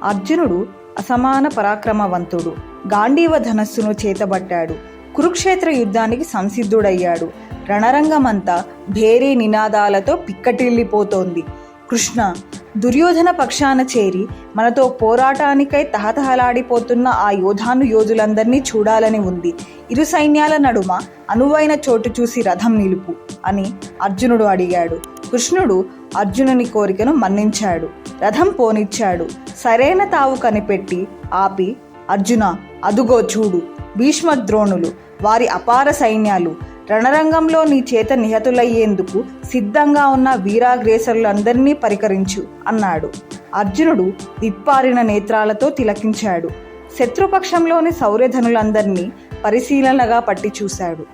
అర్జునుడు అసమాన పరాక్రమవంతుడు. గాంధీవ ధనస్సును చేతబట్టాడు. కురుక్షేత్ర యుద్ధానికి సంసిద్ధుడయ్యాడు. రణరంగమంతా భేరీ నినాదాలతో పిక్కటిల్లిపోతోంది. కృష్ణ, దుర్యోధన పక్షాన చేరి మనతో పోరాటానికై తహతహలాడిపోతున్న ఆ యోధులందరినీ చూడాలని ఉంది. ఇరు సైన్యాల నడుమ అనువైన చోటు చూసి రథం నిలుపు అని అర్జునుడు అడిగాడు. కృష్ణుడు అర్జునుని కోరికను మన్నించాడు. రథం పోనిచ్చాడు. సరైన తావు కనిపెట్టి ఆపి, అర్జున, అదుగో చూడు, భీష్మ ద్రోణులు, వారి అపార సైన్యాలు రణరంగంలో నీ చేత నిహతులయ్యేందుకు సిద్ధంగా ఉన్న వీరాగ్రేసరులందరినీ పరికరించు అన్నాడు. అర్జునుడు విప్పారిన నేత్రాలతో తిలకించాడు. శత్రుపక్షంలోని శౌర్యధనులందరినీ పరిశీలనగా పట్టి చూశాడు.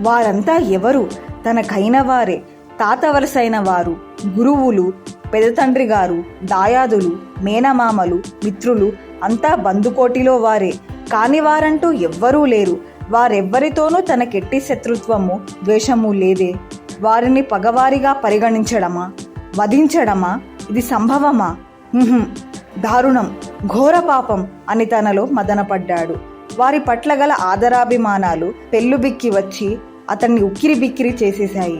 వారంతా ఎవరు? తనకైన వారే, తాత వరసైన వారు, గురువులు, పెదతండ్రి గారు, దాయాదులు, మేనమామలు, మిత్రులు, అంతా బందుకోటిలో వారే. కాని వారంటూ ఎవ్వరూ లేరు. వారెవ్వరితోనూ తనకెట్టి శత్రుత్వము, ద్వేషము లేదే. వారిని పగవారిగా పరిగణించడమా, వధించడమా? ఇది సంభవమా? దారుణం, ఘోర పాపం అని తనలో మదనపడ్డాడు. వారి పట్ల గల ఆదరాభిమానాలు పెళ్ళుబిక్కి వచ్చి అతన్ని ఉక్కిరి బిక్కిరి చేసేశాయి.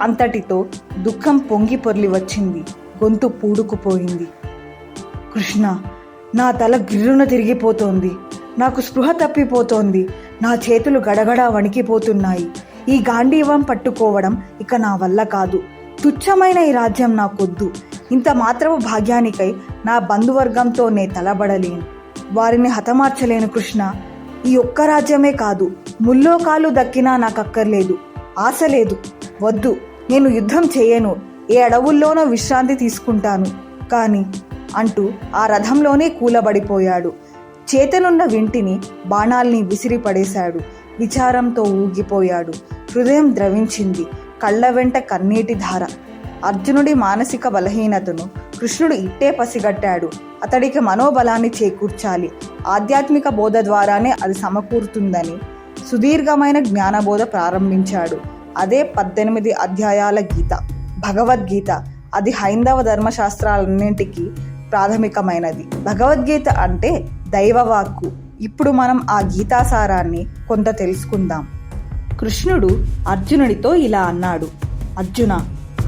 అంతటితో దుఃఖం పొంగి పొర్లి వచ్చింది. గొంతు పూడుకుపోయింది. కృష్ణ, నా తల గిర్రున తిరిగిపోతోంది. నాకు స్పృహ తప్పిపోతోంది. నా చేతులు గడగడా వణికిపోతున్నాయి. ఈ గాంధీవం పట్టుకోవడం ఇక నా వల్ల కాదు. తుచ్చమైన ఈ రాజ్యం నాకొద్దు. ఇంత మాత్రము భాగ్యానికై నా బంధువర్గంతో నే తలబడలేను. వారిని హతమార్చలేను కృష్ణ. ఈ ఒక్క రాజ్యమే కాదు, ముల్లోకాలు దక్కినా నాకక్కర్లేదు. ఆశ లేదు. వద్దు, నేను యుద్ధం చేయను. ఏ అడవుల్లోనో విశ్రాంతి తీసుకుంటాను కానీ అంటూ ఆ రథంలోనే కూలబడిపోయాడు. చేతనున్న వింటిని, బాణాల్ని విసిరి పడేశాడు. విచారంతో ఊగిపోయాడు. హృదయం ద్రవించింది. కళ్ళ వెంట కన్నీటి ధార. అర్జునుడి మానసిక బలహీనతను కృష్ణుడు ఇట్టే పసిగట్టాడు. అతడికి మనోబలాన్ని చేకూర్చాలి. ఆధ్యాత్మిక బోధ ద్వారానే అది సమకూరుతుందని సుదీర్ఘమైన జ్ఞానబోధ ప్రారంభించాడు. అదే 18 అధ్యాయాల గీత, భగవద్గీత. అది హైందవ ధర్మశాస్త్రాలన్నింటికీ ప్రాథమికమైనది. భగవద్గీత అంటే దైవవాక్కు. ఇప్పుడు మనం ఆ గీతాసారాన్ని కొంత తెలుసుకుందాం. కృష్ణుడు అర్జునుడితో ఇలా అన్నాడు. అర్జున,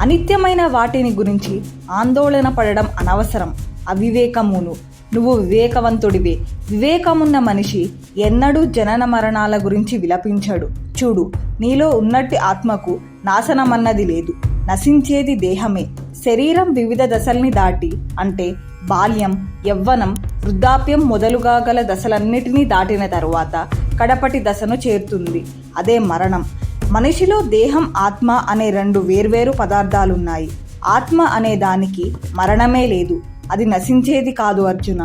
అనిత్యమైన వాటిని గురించి ఆందోళన పడడం అనవసరం. అవివేకమును. నువ్వు వివేకవంతుడివే. వివేకమున్న మనిషి ఎన్నడూ జనన మరణాల గురించి విలపించడు. చూడు, నీలో ఉన్నట్టి ఆత్మకు నాశనమన్నది లేదు. నశించేది దేహమే. శరీరం వివిధ దశల్ని దాటి, అంటే బాల్యం, యవ్వనం, వృద్ధాప్యం మొదలుగా గల దశలన్నిటినీ దాటిన తరువాత కడపటి దశను చేరుతుంది. అదే మరణం. మనిషిలో దేహం, ఆత్మ అనే 2 వేర్వేరు పదార్థాలున్నాయి. ఆత్మ అనే దానికి మరణమే లేదు. అది నశించేది కాదు అర్జున.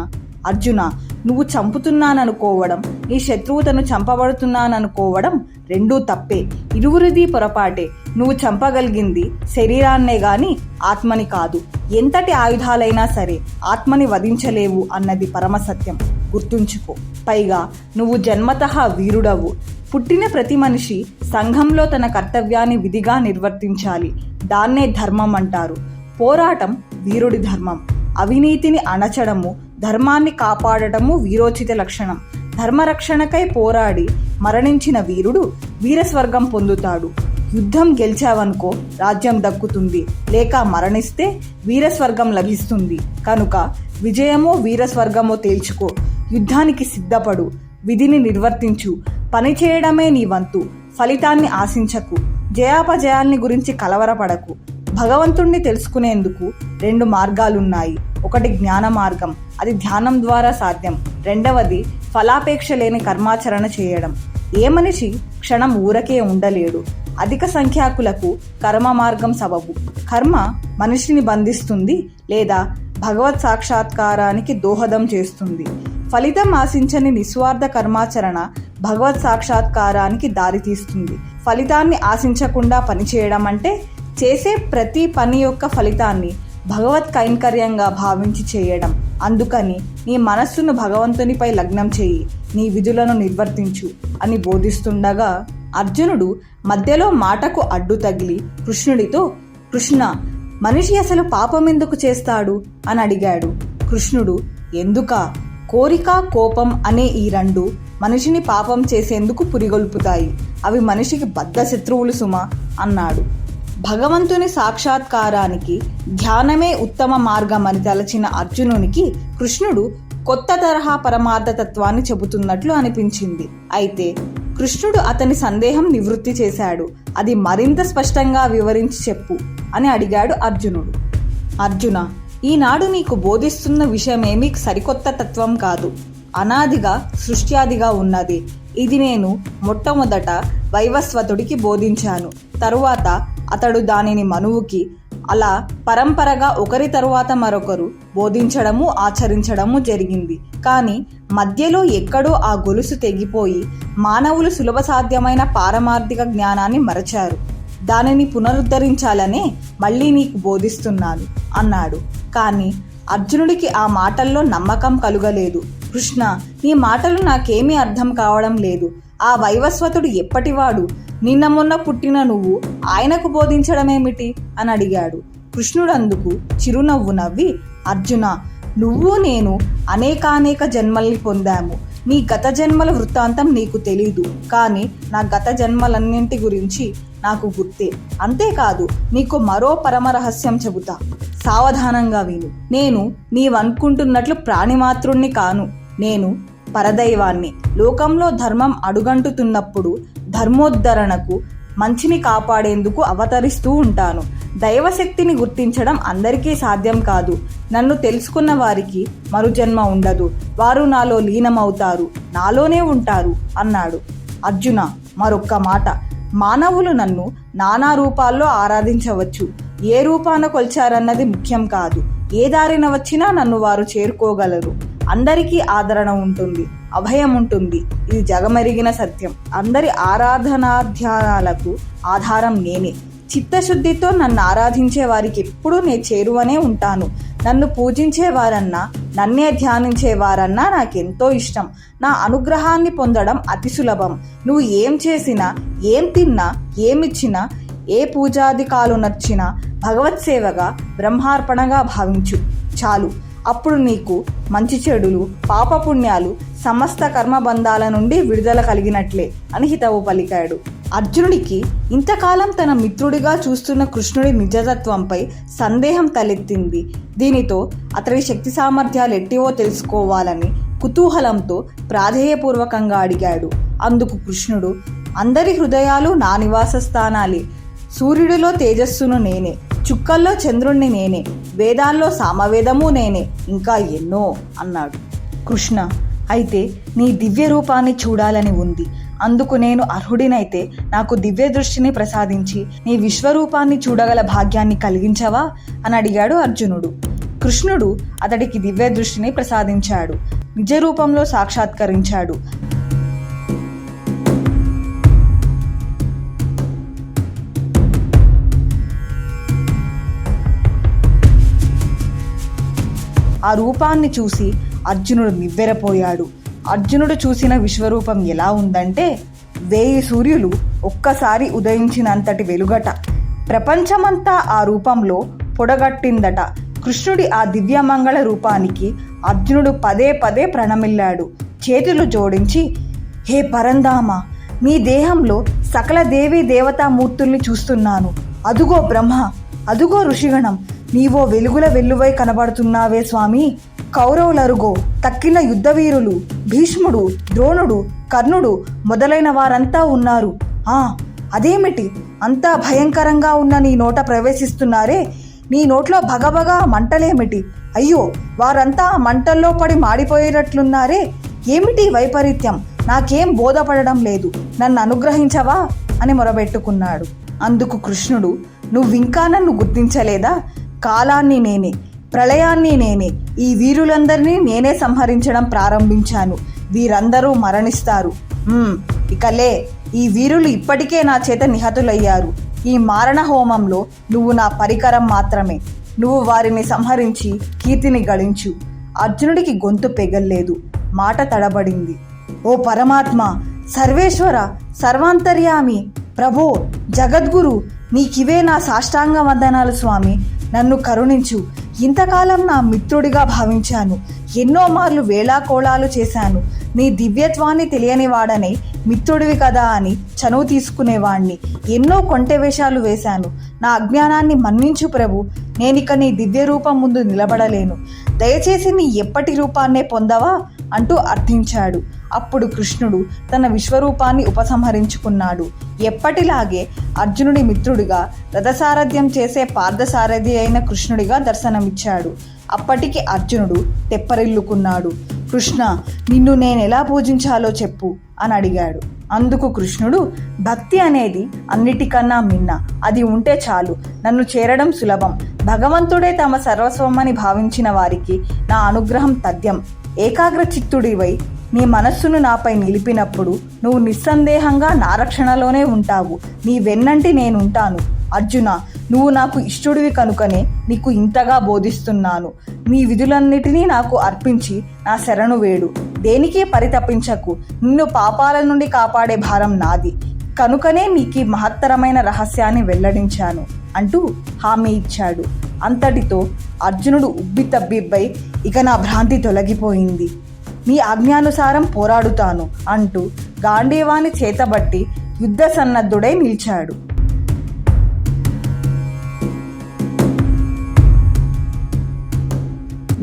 అర్జున, నువ్వు చంపుతున్నాననుకోవడం, నీ శత్రువు తను చంపబడుతున్నాననుకోవడం రెండూ తప్పే. ఇరువురిది పొరపాటే. నువ్వు చంపగలిగింది శరీరాన్నే గాని ఆత్మని కాదు. ఎంతటి ఆయుధాలైనా సరే ఆత్మని వధించలేవు అన్నది పరమసత్యం. గుర్తుంచుకో. పైగా నువ్వు జన్మతః వీరుడవు. పుట్టిన ప్రతి మనిషి సంఘంలో తన కర్తవ్యాన్ని విధిగా నిర్వర్తించాలి. దాన్నే ధర్మం అంటారు. పోరాటం వీరుడి ధర్మం. అవినీతిని అణచడము, ధర్మాన్ని కాపాడటము వీరోచిత లక్షణం. ధర్మరక్షణకై పోరాడి మరణించిన వీరుడు వీరస్వర్గం పొందుతాడు. యుద్ధం గెలిచావనుకో రాజ్యం దక్కుతుంది, లేక మరణిస్తే వీరస్వర్గం లభిస్తుంది. కనుక విజయమో వీరస్వర్గమో తేల్చుకో. యుద్ధానికి సిద్ధపడు. విధిని నిర్వర్తించు. పని చేయడమే నీ వంతు. ఫలితాన్ని ఆశించకు. జయాపజయాల్ని గురించి కలవరపడకు. భగవంతుణ్ణి తెలుసుకునేందుకు 2 మార్గాలున్నాయి. ఒకటి జ్ఞాన మార్గం. అది ధ్యానం ద్వారా సాధ్యం. రెండవది ఫలాపేక్ష లేని కర్మాచరణ చేయడం. ఏ మనిషి క్షణం ఊరకే ఉండలేడు. అధిక సంఖ్యాకులకు కర్మ మార్గం సబబు. కర్మ మనిషిని బంధిస్తుంది లేదా భగవత్ సాక్షాత్కారానికి దోహదం చేస్తుంది. ఫలితం ఆశించని నిస్వార్థ కర్మాచరణ భగవత్ సాక్షాత్కారానికి దారితీస్తుంది. ఫలితాన్ని ఆశించకుండా పనిచేయడం అంటే చేసే ప్రతి పని యొక్క ఫలితాన్ని భగవత్ కైంకర్యంగా భావించి చేయడం. అందుకని నీ మనస్సును భగవంతునిపై లగ్నం చేయి, నీ విధులను నిర్వర్తించు అని బోధిస్తుండగా అర్జునుడు మధ్యలో మాటకు అడ్డు తగిలి కృష్ణుడితో, కృష్ణ, మనిషి అసలు పాపం ఎందుకు చేస్తాడు అని అడిగాడు. కృష్ణుడు, ఎందుకా? కోరిక, కోపం అనే ఈ రెండు మనిషిని పాపం చేసేందుకు పురిగొల్పుతాయి. అవి మనిషికి బద్ధ శత్రువులు సుమా అన్నాడు. భగవంతుని సాక్షాత్కారానికి ధ్యానమే ఉత్తమ మార్గం అని తలచిన అర్జునునికి కృష్ణుడు కొత్త తరహా పరమార్థతత్వాన్ని చెబుతున్నట్లు అనిపించింది. అయితే కృష్ణుడు అతని సందేహం నివృత్తి చేశాడు. అది మరింత స్పష్టంగా వివరించి చెప్పు అని అడిగాడు అర్జునుడు. అర్జున, ఈనాడు నీకు బోధిస్తున్న విషయమేమీ సరికొత్త తత్వం కాదు. అనాదిగా సృష్ట్యాదిగా ఉన్నది. ఇది నేను మొట్టమొదట వైవస్వతుడికి బోధించాను. తరువాత అతడు దానిని మనువుకి, అలా పరంపరగా ఒకరి తరువాత మరొకరు బోధించడము ఆచరించడము జరిగింది. కానీ మధ్యలో ఎక్కడో ఆ గొలుసు తెగిపోయి మానవులు సులభ సాధ్యమైన పారమార్థిక జ్ఞానాన్ని మరచారు. దానిని పునరుద్ధరించాలనే మళ్ళీ నీకు బోధిస్తున్నాను అన్నాడు. కానీ అర్జునుడికి ఆ మాటల్లో నమ్మకం కలుగలేదు. కృష్ణ, నీ మాటలు నాకేమీ అర్థం కావడం లేదు. ఆ వైవస్వతుడు ఎప్పటివాడు? నిన్న మొన్న పుట్టిన నువ్వు ఆయనకు బోధించడమేమిటి అని అడిగాడు. కృష్ణుడు అందుకు చిరునవ్వు నవ్వి, అర్జున, నువ్వు నేను అనేకానేక జన్మల్ని పొందాము. నీ గత జన్మల వృత్తాంతం నీకు తెలీదు, కానీ నా గత జన్మలన్నింటి గురించి నాకు గుర్తే. అంతేకాదు, నీకు మరో పరమ రహస్యం చెబుతా, సావధానంగా విను. నేను నీవనుకుంటున్నట్లు ప్రాణిమాత్రుణ్ణి కాను. నేను పరదైవాన్ని. లోకంలో ధర్మం అడుగంటుతున్నప్పుడు ధర్మోద్ధరణకు, మంచిని కాపాడేందుకు అవతరిస్తూ ఉంటాను. దైవశక్తిని గుర్తించడం అందరికీ సాధ్యం కాదు. నన్ను తెలుసుకున్న వారికి మరుజన్మ ఉండదు. వారు నాలో లీనమవుతారు, నాలోనే ఉంటారు అన్నాడు. అర్జున, మరొక్క మాట. మానవులు నన్ను నానా రూపాల్లో ఆరాధించవచ్చు. ఏ రూపాన కొల్చారన్నది ముఖ్యం కాదు. ఏ దారిన వచ్చినా నన్ను వారు చేరుకోగలరు. అందరికీ ఆదరణ ఉంటుంది, అభయం ఉంటుంది. ఇది జగమెరిగిన సత్యం. అందరి ఆరాధనాధ్యానాలకు ఆధారం నేనే. చిత్తశుద్ధితో నన్ను ఆరాధించే వారికి ఎప్పుడూ నేను చేరువనే ఉంటాను. నన్ను పూజించేవారన్నా, నన్నే ధ్యానించేవారన్నా నాకెంతో ఇష్టం. నా అనుగ్రహాన్ని పొందడం అతి సులభం. నువ్వు ఏం చేసినా, ఏం తిన్నా, ఏమిచ్చినా, ఏ పూజాధికాలు నచ్చినా భగవత్ సేవగా, బ్రహ్మార్పణగా భావించు చాలు. అప్పుడు నీకు మంచి చెడులు, పాపపుణ్యాలు, సమస్త కర్మబంధాల నుండి విడుదల కలిగినట్లే అని హితవు పలికాడు. అర్జునుడికి ఇంతకాలం తన మిత్రుడిగా చూస్తున్న కృష్ణుడి నిజతత్వంపై సందేహం తలెత్తింది. దీనితో అతడి శక్తి సామర్థ్యాలు ఎట్టివో తెలుసుకోవాలని కుతూహలంతో ప్రాధేయపూర్వకంగా అడిగాడు. అందుకు కృష్ణుడు, అందరి హృదయాలు నా నివాస స్థానాలే. సూర్యుడిలో తేజస్సును నేనే, చుక్కల్లో చంద్రుణ్ణి నేనే, వేదాల్లో సామవేదము నేనే, ఇంకా ఎన్నో అన్నాడు. కృష్ణ, అయితే నీ దివ్య రూపాన్ని చూడాలని ఉంది. అందుకు నేను అర్హుడినైతే నాకు దివ్య దృష్టిని ప్రసాదించి నీ విశ్వరూపాన్ని చూడగల భాగ్యాన్ని కలిగించవా అని అడిగాడు అర్జునుడు. కృష్ణుడు అతడికి దివ్య దృష్టిని ప్రసాదించాడు. నిజ రూపంలో సాక్షాత్కరించాడు. ఆ రూపాన్ని చూసి అర్జునుడు నివ్వెరపోయాడు. అర్జునుడు చూసిన విశ్వరూపం ఎలా ఉందంటే 1000 సూర్యులు ఒక్కసారి ఉదయించినంతటి వెలుగట. ప్రపంచమంతా ఆ రూపంలో పొడగట్టిందట. కృష్ణుడి ఆ దివ్యమంగళ రూపానికి అర్జునుడు పదే పదే ప్రణమిల్లాడు. చేతులు జోడించి, హే పరంధామ, నీ దేహంలో సకల దేవీ దేవతామూర్తుల్ని చూస్తున్నాను. అదుగో బ్రహ్మ, అదుగో ఋషిగణం, నీవో వెలుగుల వెల్లువై కనబడుతున్నావే స్వామి. కౌరవులరుగో తక్కిన యుద్ధవీరులు, భీష్ముడు, ద్రోణుడు, కర్ణుడు మొదలైన వారంతా ఉన్నారు. అదేమిటి అంతా భయంకరంగా ఉన్న నీ నోట ప్రవేశిస్తున్నారే? నీ నోట్లో భగభగా మంటలేమిటి? అయ్యో, వారంతా మంటల్లో పడి మాడిపోయేటట్లున్నారే. ఏమిటి వైపరీత్యం? నాకేం బోధపడడం లేదు. నన్ను అనుగ్రహించవా అని మొరబెట్టుకున్నాడు. అందుకు కృష్ణుడు, నువ్వింకా నన్ను గుర్తించలేదా? కాలాన్ని నేనే, ప్రళయాన్ని నేనే, ఈ వీరులందరినీ నేనే సంహరించడం ప్రారంభించాను. వీరందరూ మరణిస్తారు. ఇకలే, ఈ వీరులు ఇప్పటికే నా చేత నిహతులయ్యారు. ఈ మారణ హోమంలో నువ్వు నా పరికరం మాత్రమే. నువ్వు వారిని సంహరించి కీర్తిని గడించు. అర్జునుడికి గొంతు పెగల్లేదు, మాట తడబడింది. ఓ పరమాత్మ, సర్వేశ్వర, సర్వాంతర్యామి, ప్రభో, జగద్గురు, నీకివే నా సాష్టాంగ వందనాలు స్వామి. నన్ను కరుణించు. ఇంతకాలం నా మిత్రుడిగా భావించాను. ఎన్నో మార్లు వేళాకోళాలు చేశాను. నీ దివ్యత్వాన్ని తెలియని వాడనే మిత్రుడివి కదా అని చనువు తీసుకునేవాణ్ణి. ఎన్నో కొంటె వేషాలు వేశాను. నా అజ్ఞానాన్ని మన్నించు ప్రభు. నేనిక నీ దివ్య రూపం ముందు నిలబడలేను. దయచేసి నీ ఎప్పటి రూపాన్నే పొందవా అంటూ అర్థించాడు. అప్పుడు కృష్ణుడు తన విశ్వరూపాన్ని ఉపసంహరించుకున్నాడు. ఎప్పటిలాగే అర్జునుడి మిత్రుడిగా, రథసారథ్యం చేసే పార్థసారథి అయిన కృష్ణుడిగా దర్శనమిచ్చాడు. అప్పటికి అర్జునుడు తెప్పరిల్లుకున్నాడు. కృష్ణ, నిన్ను నేనెలా పూజించాలో చెప్పు అని అడిగాడు. అందుకు కృష్ణుడు, భక్తి అనేది అన్నిటికన్నా మిన్న. అది ఉంటే చాలు, నన్ను చేరడం సులభం. భగవంతుడే తమ సర్వస్వమని భావించిన వారికి నా అనుగ్రహం తథ్యం. ఏకాగ్ర చిత్తుడివై నీ మనస్సును నాపై నిలిపినప్పుడు నువ్వు నిస్సందేహంగా నా రక్షణలోనే ఉంటావు. నీ వెన్నంటి నేనుంటాను. అర్జున, నువ్వు నాకు ఇష్టుడివి కనుకనే నీకు ఇంతగా బోధిస్తున్నాను. నీ విధులన్నిటినీ నాకు అర్పించి నా శరణు వేడు. దేనికి పరితపించకు. నిన్ను పాపాల నుండి కాపాడే భారం నాది కనుకనే నీకు మహత్తరమైన రహస్యాన్ని వెల్లడించాను అంటూ హామీ ఇచ్చాడు. అంతటితో అర్జునుడు ఉబ్బితబ్బిబ్బై, ఇక నా భ్రాంతి తొలగిపోయింది, నీ ఆజ్ఞానుసారం పోరాడుతాను అంటూ గాంధీవాన్ని చేతబట్టి యుద్ధ సన్నద్ధుడై నిలిచాడు.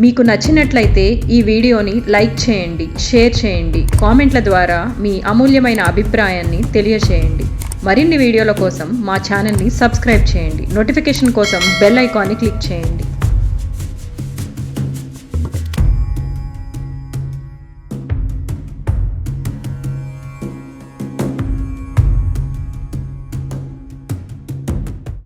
మీకు నచ్చినట్లయితే ఈ వీడియోని లైక్ చేయండి, షేర్ చేయండి, కామెంట్ల ద్వారా మీ అమూల్యమైన అభిప్రాయాన్ని తెలియచేయండి. మరిన్ని వీడియోల కోసం మా ఛానల్ని సబ్స్క్రైబ్ చేయండి. నోటిఫికేషన్ కోసం బెల్ ఐకాన్ని క్లిక్ చేయండి.